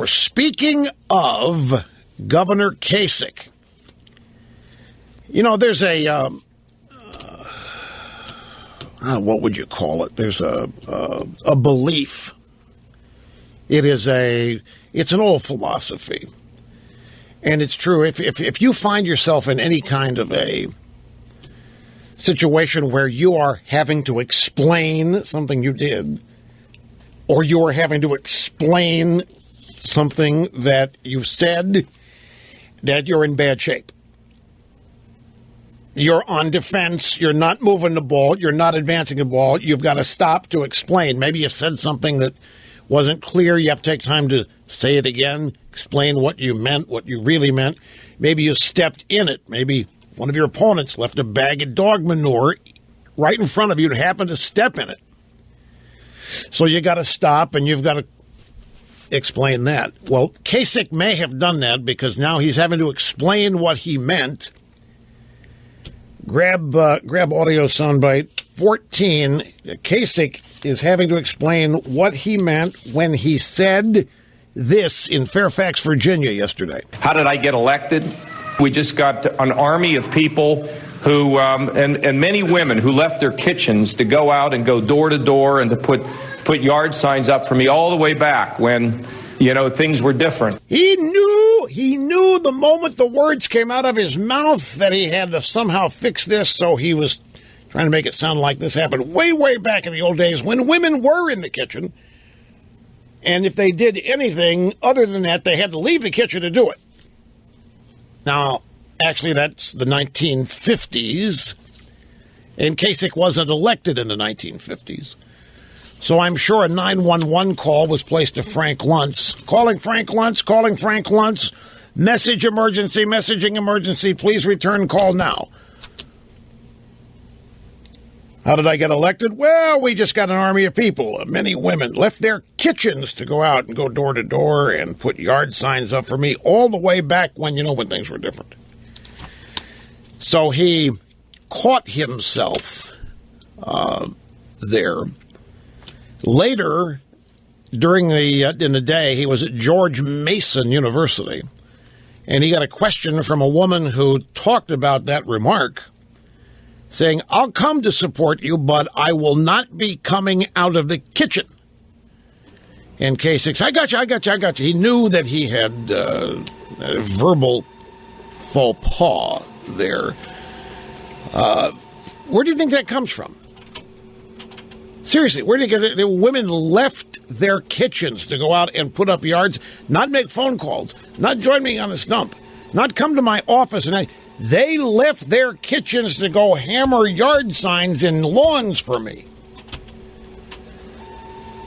Speaking of Governor Kasich, you know, there's what would you call it? There's a belief. It's an old philosophy. And it's true. If you find yourself in any kind of a situation where you are having to explain something you did, or you are having to explain something that you said, that you're in bad shape. You're on defense. You're not moving the ball. You're not advancing the ball. You've got to stop to explain. Maybe you said something that wasn't clear. You have to take time to say it again, explain what you meant, what you really meant. Maybe you stepped in it. Maybe one of your opponents left a bag of dog manure right in front of you and happened to step in it. So you got to stop and you've got to explain that. Well, Kasich may have done that because now he's having to explain what he meant. Grab audio soundbite 14. Kasich is having to explain what he meant when he said this in Fairfax, Virginia yesterday. How did I get elected? We just got an army of people who, and many women who left their kitchens to go out and go door to door and to put yard signs up for me all the way back when, you know, things were different. He knew the moment the words came out of his mouth that he had to somehow fix this, so he was trying to make it sound like this happened way, way back in the old days when women were in the kitchen. And if they did anything other than that, they had to leave the kitchen to do it. Now, actually, that's the 1950s, and Kasich wasn't elected in the 1950s. So I'm sure a 911 call was placed to Frank Luntz. Calling Frank Luntz. Message emergency, messaging emergency. Please return call now. How did I get elected? Well, we just got an army of people. Many women left their kitchens to go out and go door to door and put yard signs up for me all the way back when things were different. So he caught himself there. Later, in the day, he was at George Mason University, and he got a question from a woman who talked about that remark, saying, "I'll come to support you, but I will not be coming out of the kitchen." And Kasich, I got you. He knew that he had a verbal faux pas there. Where do you think that comes from? Seriously, where do you get it? The women left their kitchens to go out and put up yards, not make phone calls, not join me on a stump, not come to my office. And they left their kitchens to go hammer yard signs in lawns for me.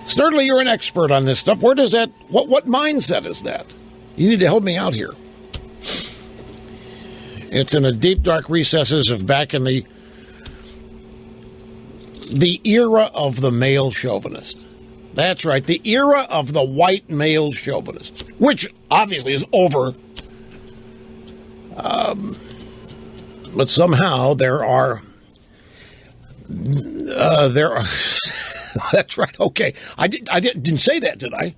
Certainly, you're an expert on this stuff. Where does that, what mindset is that? You need to help me out here. It's in the deep, dark recesses of back in the era of the male chauvinist. That's right, the era of the white male chauvinist, which obviously is over. But somehow there are. That's right. Okay, I didn't say that, did I?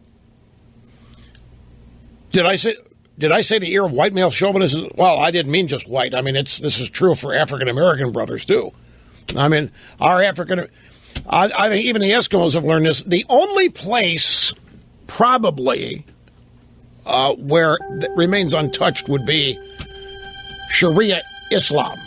Did I say the era of white male chauvinist? Well, I didn't mean just white. I mean, this is true for African American brothers too. I mean, I think even the Eskimos have learned this. The only place probably where that remains untouched would be Sharia Islam.